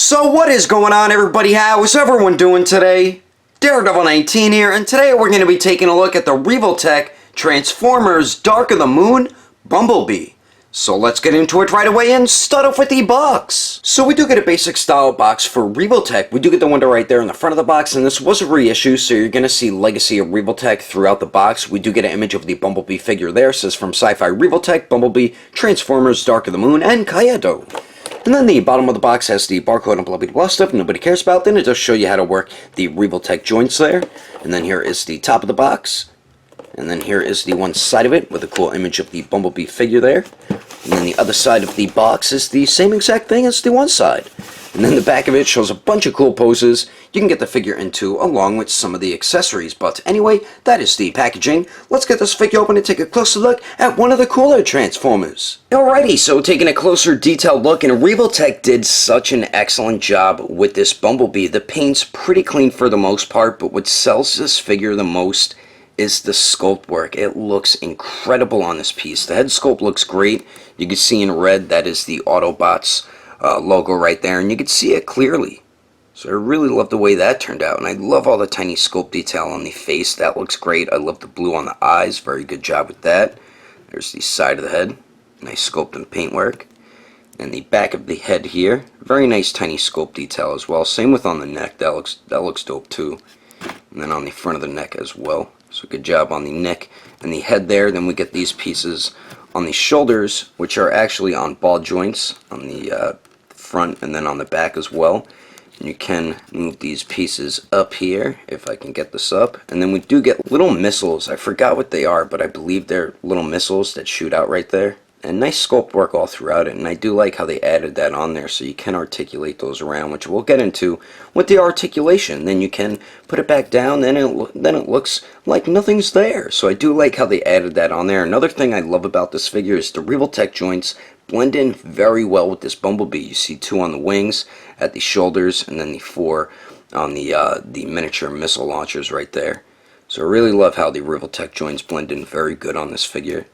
So what is going on, everybody? How is everyone doing today? Daredevil19 here, and today we're going to be taking a look at the Revoltech Transformers Dark of the Moon Bumblebee. So let's get into it right away and start off with the box. So we do get a basic style box for Revoltech. We do get the window right there in the front of the box, and this was a reissue, so you're going to see Legacy of Revoltech throughout the box. We do get an image of the Bumblebee figure there. It says from Sci-Fi Revoltech, Bumblebee, Transformers, Dark of the Moon, and Kaido. And then the bottom of the box has the barcode and blah blah blah stuff nobody cares about. Then it does show you how to work the Revoltech joints there. And then here is the top of the box. And then here is the one side of it with a cool image of the Bumblebee figure there. And then the other side of the box is the same exact thing as the one side. And then the back of it shows a bunch of cool poses you can get the figure into along with some of the accessories. But anyway, that is the packaging. Let's get this figure open and take a closer look at one of the cooler Transformers. Alrighty, so taking a closer detailed look, and Revoltech did such an excellent job with this Bumblebee. The paint's pretty clean for the most part, but what sells this figure the most is the sculpt work. It looks incredible on this piece. The head sculpt looks great. You can see in red that is the Autobots logo right there, and you can see it clearly. So I really love the way that turned out, and I love all the tiny sculpt detail on the face. That looks great. I love the blue on the eyes. Very good job with that. There's the side of the head. Nice sculpt and paintwork. And the back of the head here. Very nice tiny sculpt detail as well. Same with on the neck. That looks dope too. And then on the front of the neck as well. So good job on the neck and the head there. Then we get these pieces on the shoulders, which are actually on ball joints on the front and then on the back as well. And you can move these pieces up here, if I can get this up. And then we do get little missiles. I forgot what they are, but I believe they're little missiles that shoot out right there. And nice sculpt work all throughout it. And I do like how they added that on there so you can articulate those around, which we'll get into with the articulation. Then you can put it back down, then it looks like nothing's there. So I do like how they added that on there. Another thing I love about this figure is the Revoltech joints blend in very well with this Bumblebee. You see two on the wings, at the shoulders, and then the four on the miniature missile launchers right there. So I really love how the Revoltech joints blend in very good on this figure.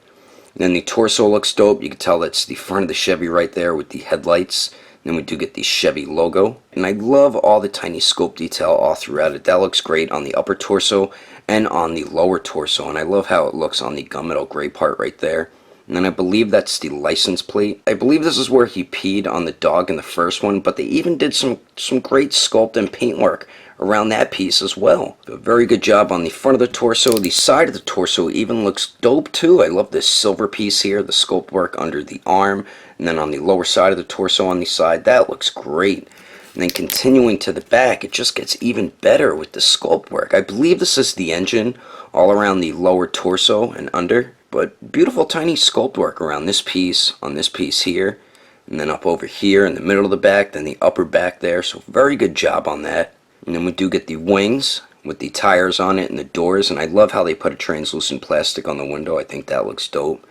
And then the torso looks dope. You can tell that's the front of the Chevy right there with the headlights. And then we do get the Chevy logo. And I love all the tiny sculpt detail all throughout it. That looks great on the upper torso and on the lower torso. And I love how it looks on the gunmetal gray part right there. And then I believe that's the license plate. I believe this is where he peed on the dog in the first one, but they even did some great sculpt and paintwork around that piece as well. A very good job on the front of the torso. The side of the torso even looks dope too. I love this silver piece here, the sculpt work under the arm, and then on the lower side of the torso on the side, that looks great. And then continuing to the back, it just gets even better with the sculpt work. I believe this is the engine all around the lower torso and under. But beautiful tiny sculpt work around this piece, on this piece here, and then up over here in the middle of the back, then the upper back there. So very good job on that. And then we do get the wings with the tires on it and the doors. And I love how they put a translucent plastic on the window. I think that looks dope.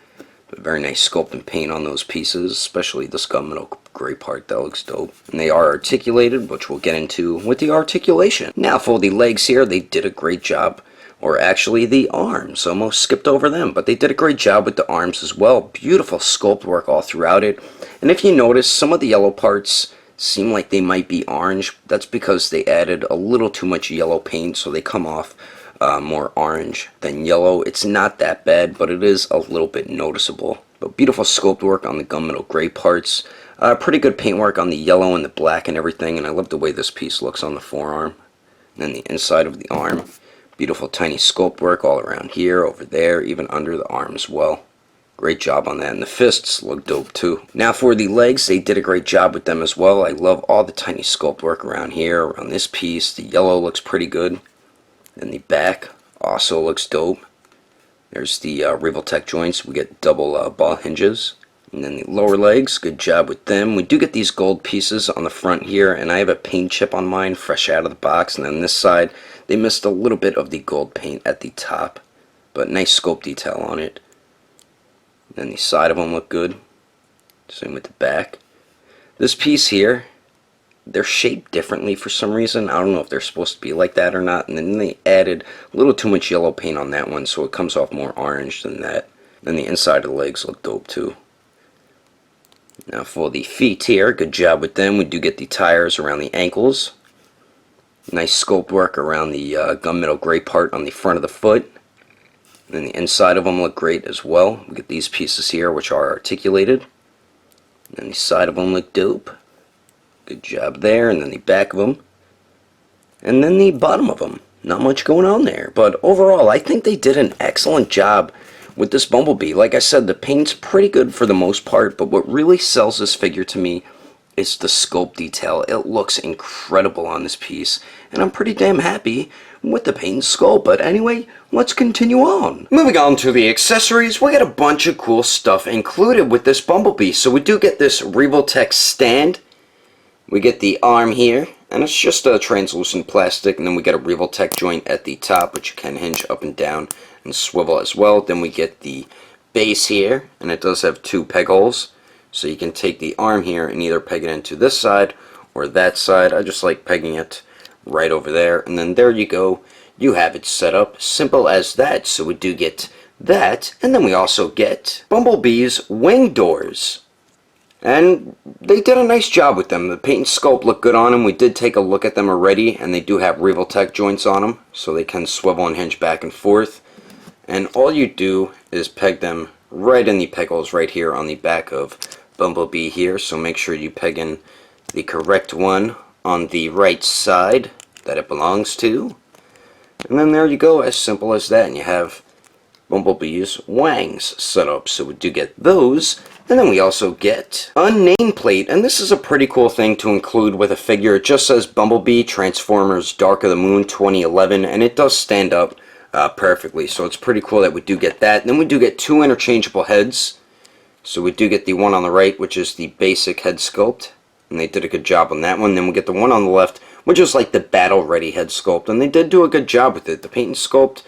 But very nice sculpt and paint on those pieces, especially this gunmetal gray part. That looks dope. And they are articulated, which we'll get into with the articulation. Now for the legs here, they did a great job. Or actually the arms, almost skipped over them, but they did a great job with the arms as well. Beautiful sculpt work all throughout it. And if you notice, some of the yellow parts seem like they might be orange. That's because they added a little too much yellow paint, so they come off more orange than yellow. It's not that bad, but it is a little bit noticeable. But beautiful sculpt work on the gunmetal gray parts. Pretty good paint work on the yellow and the black and everything, and I love the way this piece looks on the forearm. And then the inside of the arm. Beautiful tiny sculpt work all around here, over there, even under the arm as well. Great job on that, and the fists look dope too. Now for the legs, they did a great job with them as well. I love all the tiny sculpt work around here, around this piece. The yellow looks pretty good. And the back also looks dope. There's the Revoltech joints. We get double ball hinges. And then the lower legs, good job with them. We do get these gold pieces on the front here, and I have a paint chip on mine fresh out of the box. And then this side, they missed a little bit of the gold paint at the top, but nice sculpt detail on it. And then the side of them look good. Same with the back. This piece here, they're shaped differently for some reason. I don't know if they're supposed to be like that or not. And then they added a little too much yellow paint on that one, so it comes off more orange than that. Then the inside of the legs look dope too. Now for the feet here, good job with them. We do get the tires around the ankles. Nice sculpt work around the gunmetal gray part on the front of the foot. And then the inside of them look great as well. We get these pieces here which are articulated. And then the side of them look dope. Good job there. And then the back of them. And then the bottom of them. Not much going on there. But overall, I think they did an excellent job with this Bumblebee. Like I said, the paint's pretty good for the most part, but what really sells this figure to me is the sculpt detail. It looks incredible on this piece, and I'm pretty damn happy with the paint and sculpt. But anyway, let's continue on. Moving on to the accessories, we got a bunch of cool stuff included with this Bumblebee. So we do get this Revoltech stand. We get the arm here, and it's just a translucent plastic, and then we get a Revoltech joint at the top, which you can hinge up and down and swivel as well. Then we get the base here, and it does have 2 peg holes, so you can take the arm here and either peg it into this side or that side. I just like pegging it right over there, and then there you go. You have it set up, simple as that. So we do get that, and then we also get Bumblebee's wing doors. And they did a nice job with them. The paint and sculpt look good on them. We did take a look at them already, and they do have Revoltech joints on them, so they can swivel and hinge back and forth. And all you do is peg them right in the peg holes right here on the back of Bumblebee here. So make sure you peg in the correct one on the right side that it belongs to. And then there you go, as simple as that. And you have Bumblebee's wangs set up. So we do get those. And then we also get a nameplate, and this is a pretty cool thing to include with a figure. It just says Bumblebee Transformers Dark of the Moon 2011, and it does stand up perfectly, so it's pretty cool that we do get that. And then we do get 2 interchangeable heads. So we do get the one on the right, which is the basic head sculpt, and they did a good job on that one. Then we get the one on the left, which is like the battle ready head sculpt, and they did do a good job with it. The paint and sculpt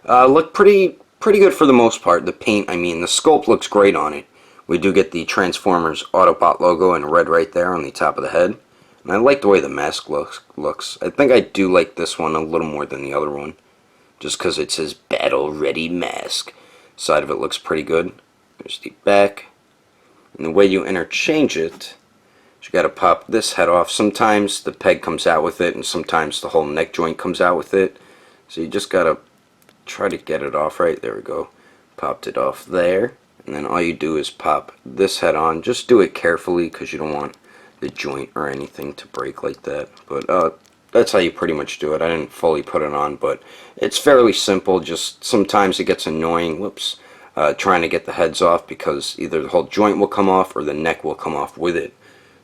look pretty good for the most part. The paint, I mean, the sculpt looks great on it. We do get the Transformers Autobot logo in red right there on the top of the head. And I like the way the mask looks. I think I do like this one a little more than the other one, just because it says Battle Ready Mask. Side of it looks pretty good. There's the back. And the way you interchange it, you got to pop this head off. Sometimes the peg comes out with it, and sometimes the whole neck joint comes out with it. So you just got to try to get it off right. There we go. Popped it off there. And then all you do is pop this head on. Just do it carefully because you don't want the joint or anything to break like that. But that's how you pretty much do it. I didn't fully put it on, but it's fairly simple. Just sometimes it gets annoying, whoops, trying to get the heads off, because either the whole joint will come off or the neck will come off with it.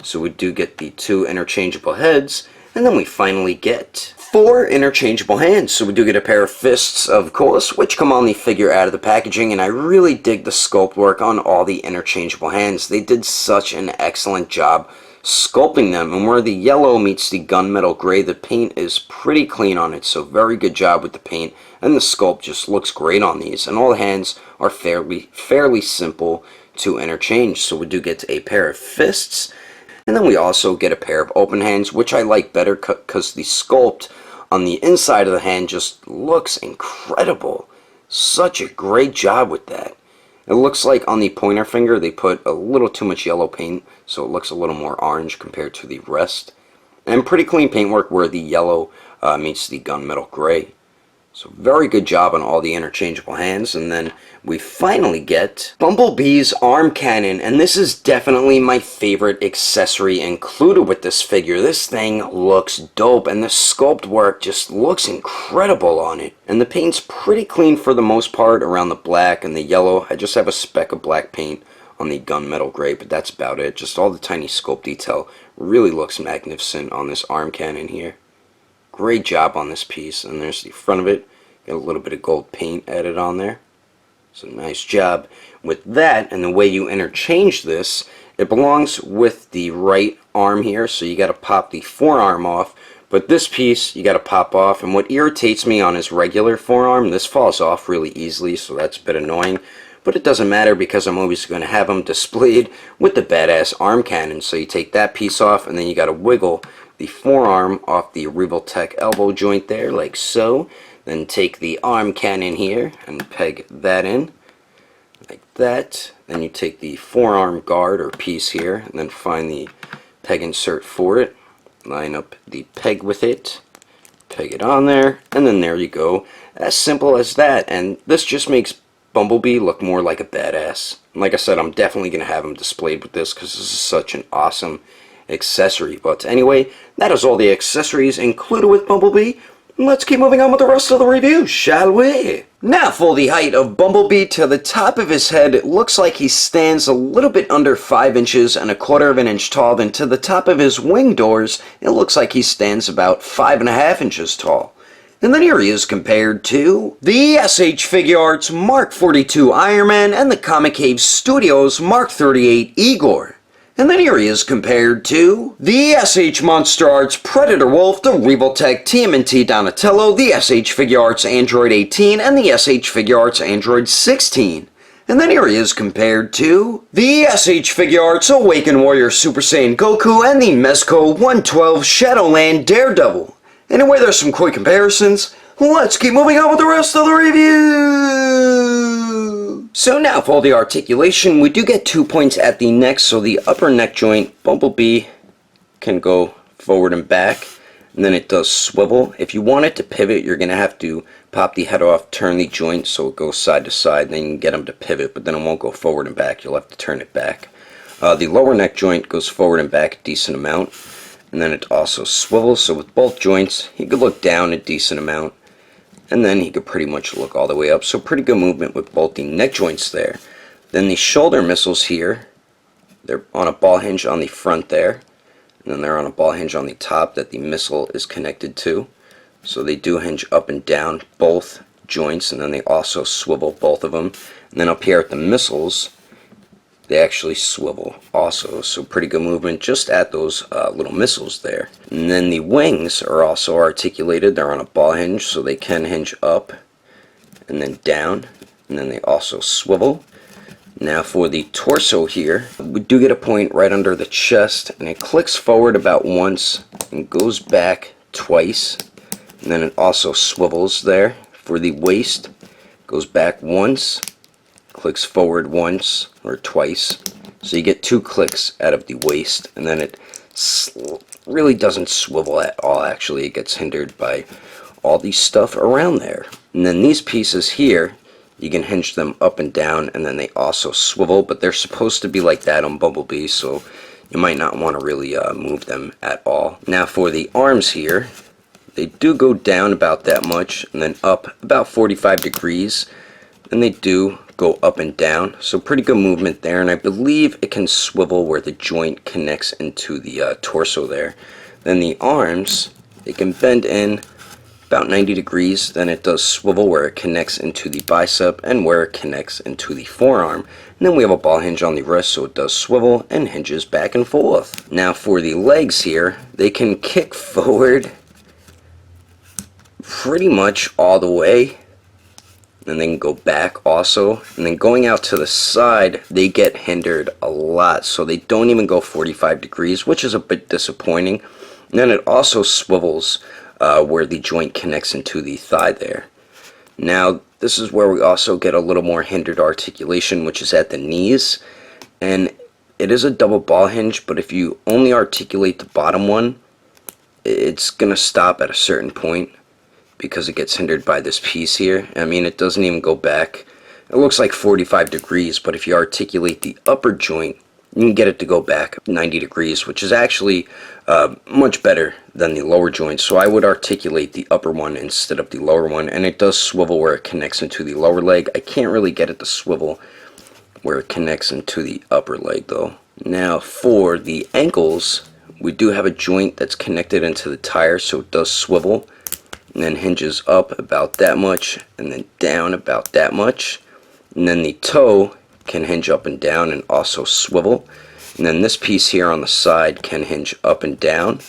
So we do get the 2 interchangeable heads, and then we finally get 4 interchangeable hands. So we do get a pair of fists, of course, which come on the figure out of the packaging, and I really dig the sculpt work on all the interchangeable hands. They did such an excellent job sculpting them, and where the yellow meets the gunmetal gray, the paint is pretty clean on it, so very good job with the paint, and the sculpt just looks great on these, and all the hands are fairly simple to interchange. So we do get a pair of fists, and then we also get a pair of open hands, which I like better because the sculpt on the inside of the hand just looks incredible. Such a great job with that. It looks like on the pointer finger they put a little too much yellow paint, so it looks a little more orange compared to the rest. And pretty clean paintwork where the yellow meets the gunmetal gray. So very good job on all the interchangeable hands. And then we finally get Bumblebee's arm cannon, and this is definitely my favorite accessory included with this figure. This thing looks dope, and the sculpt work just looks incredible on it. And the paint's pretty clean for the most part around the black and the yellow. I just have a speck of black paint on the gunmetal gray, but that's about it. Just all the tiny sculpt detail really looks magnificent on this arm cannon here. Great job on this piece. And there's the front of it. Got a little bit of gold paint added on there. So nice job with that. And the way you interchange this, it belongs with the right arm here, so you got to pop the forearm off. But this piece you got to pop off, and what irritates me on his regular forearm, this falls off really easily, so that's a bit annoying. But it doesn't matter because I'm always going to have them displayed with the badass arm cannon. So you take that piece off, and then you got to wiggle the forearm off the Revoltech elbow joint there, like so. Then take the arm cannon here and peg that in, like that. Then you take the forearm guard or piece here, and then find the peg insert for it. Line up the peg with it, peg it on there, and then there you go. As simple as that, and this just makes Bumblebee look more like a badass. Like I said, I'm definitely going to have him displayed with this because this is such an awesome accessory. But anyway, that is all the accessories included with Bumblebee. Let's keep moving on with the rest of the review, shall we? Now for the height of Bumblebee. To the top of his head, it looks like he stands a little bit under 5 inches and 1/4 of an inch tall. Then to the top of his wing doors, it looks like he stands about 5.5 inches tall. And then here he is compared to the SH Figuarts Mark 42 Iron Man and the Comic Cave Studios Mark 38 Igor. And then here he is compared to the SH Monster Arts Predator Wolf, the Revoltech TMNT Donatello, the SH Figuarts Android 18, and the SH Figuarts Android 16. And then here he is compared to the SH Figuarts Awakened Warrior Super Saiyan Goku and the Mezco 112 Shadowland Daredevil. Anyway, there's some quick comparisons. Let's keep moving on with the rest of the review. So now for the articulation, we do get 2 points at the neck, so the upper neck joint, Bumblebee can go forward and back, and then it does swivel. If you want it to pivot, you're going to have to pop the head off, turn the joint so it goes side to side, then you can get him to pivot, but then it won't go forward and back. You'll have to turn it back. The lower neck joint goes forward and back a decent amount, and then it also swivels, so with both joints, he could look down a decent amount, and then he could pretty much look all the way up. So pretty good movement with both the neck joints there. Then the shoulder missiles here, they're on a ball hinge on the front there, and then they're on a ball hinge on the top that the missile is connected to. So they do hinge up and down both joints, and then they also swivel both of them. And then up here at the missiles, they actually swivel also, so pretty good movement just at those little missiles there. And then the wings are also articulated. They're on a ball hinge, so they can hinge up and then down, and then they also swivel. Now for the torso here, we do get a point right under the chest, and it clicks forward about once and goes back twice, and then it also swivels there. For the waist, goes back once, clicks forward once or twice, so you get 2 clicks out of the waist, and then it really doesn't swivel at all. Actually, it gets hindered by all the stuff around there. And then these pieces here, you can hinge them up and down, and then they also swivel, but they're supposed to be like that on Bumblebee, so you might not want to really move them at all. Now for the arms here, they do go down about that much and then up about 45 degrees, and they do go up and down, so pretty good movement there. And I believe it can swivel where the joint connects into the torso there. Then the arms, they can bend in about 90 degrees, then it does swivel where it connects into the bicep and where it connects into the forearm. And then we have a ball hinge on the wrist, so it does swivel and hinges back and forth. Now for the legs here, they can kick forward pretty much all the way, and they can go back also, and then going out to the side they get hindered a lot, so they don't even go 45 degrees, which is a bit disappointing. And then it also swivels where the joint connects into the thigh there. Now this is where we also get a little more hindered articulation, which is at the knees, and it is a double ball hinge, but if you only articulate the bottom one, it's gonna stop at a certain point because it gets hindered by this piece here. I mean, it doesn't even go back. It looks like 45 degrees, but if you articulate the upper joint, you can get it to go back 90 degrees, which is actually much better than the lower joint. So I would articulate the upper one instead of the lower one, and it does swivel where it connects into the lower leg. I can't really get it to swivel where it connects into the upper leg though. Now for the ankles, we do have a joint that's connected into the tire, so it does swivel, and then hinges up about that much, and then down about that much. And then the toe can hinge up and down and also swivel. And then this piece here on the side can hinge up and down,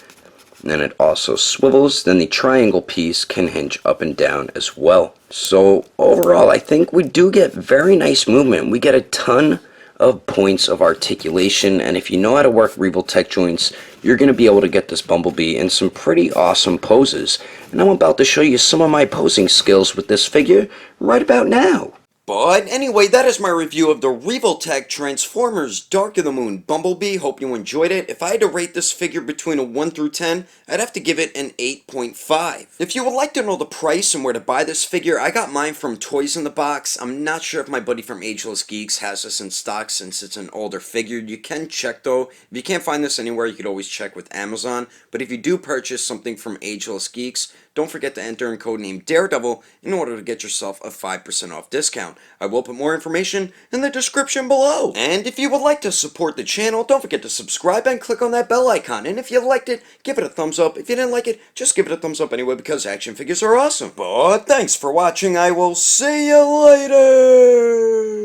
and then it also swivels. Then the triangle piece can hinge up and down as well. So overall, I think we do get very nice movement. We get a ton of points of articulation, and if you know how to work Revoltech joints, you're going to be able to get this Bumblebee in some pretty awesome poses. And I'm about to show you some of my posing skills with this figure right about now. But anyway, that is my review of the Revoltech Transformers Dark of the Moon Bumblebee. Hope you enjoyed it. If I had to rate this figure between a 1 through 10, I'd have to give it an 8.5. If you would like to know the price and where to buy this figure, I got mine from Toys in the Box. I'm not sure if my buddy from Agelessgeeks has this in stock since it's an older figure. You can check though. If you can't find this anywhere, you could always check with Amazon. But if you do purchase something from Agelessgeeks, don't forget to enter in code name Daredevil in order to get yourself a 5% off discount. I will put more information in the description below. And if you would like to support the channel, don't forget to subscribe and click on that bell icon. And if you liked it, give it a thumbs up. If you didn't like it, just give it a thumbs up anyway because action figures are awesome. But thanks for watching. I will see you later.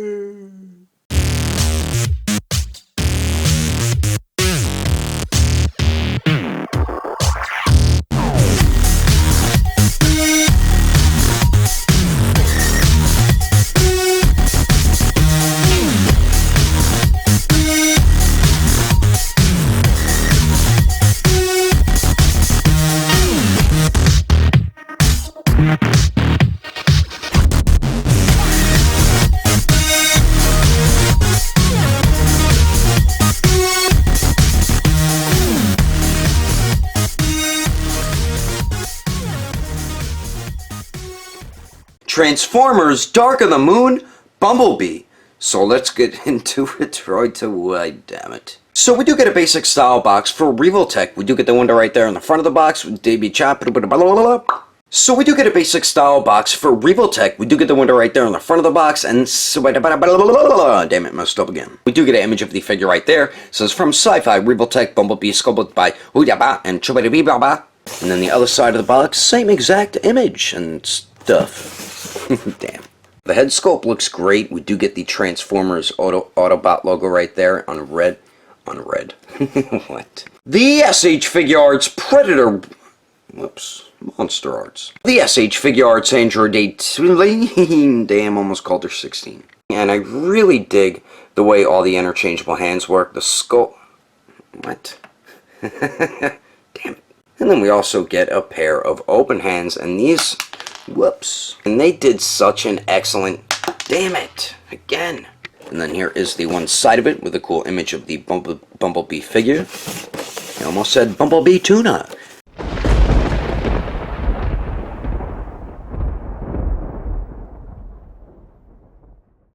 Transformers Dark of the Moon Bumblebee. So let's get into it right away, damn it. So we do get a basic style box for Revoltech. We do get the window right there in the front of the box. So we do get a basic style box for Revoltech. We do get the window right there in the front of the box, and damn it, messed up again. We do get an image of the figure right there. It says from Sci-Fi Revoltech Bumblebee sculpted by and and then the other side of the box, same exact image and stuff. Damn. The head sculpt looks great. We do get the Transformers Autobot logo right there on red. What? The SH Figure Arts Predator. Whoops. Monster Arts. The SH Figure Arts Android 18. Damn, almost called her 16. And I really dig the way all the interchangeable hands work. The sculpt. What? Damn it. And then we also get a pair of open hands, and these. Whoops. And they did such an excellent... Damn it. Again. And then here is the one side of it with a cool image of the Bumblebee figure. I almost said Bumblebee tuna.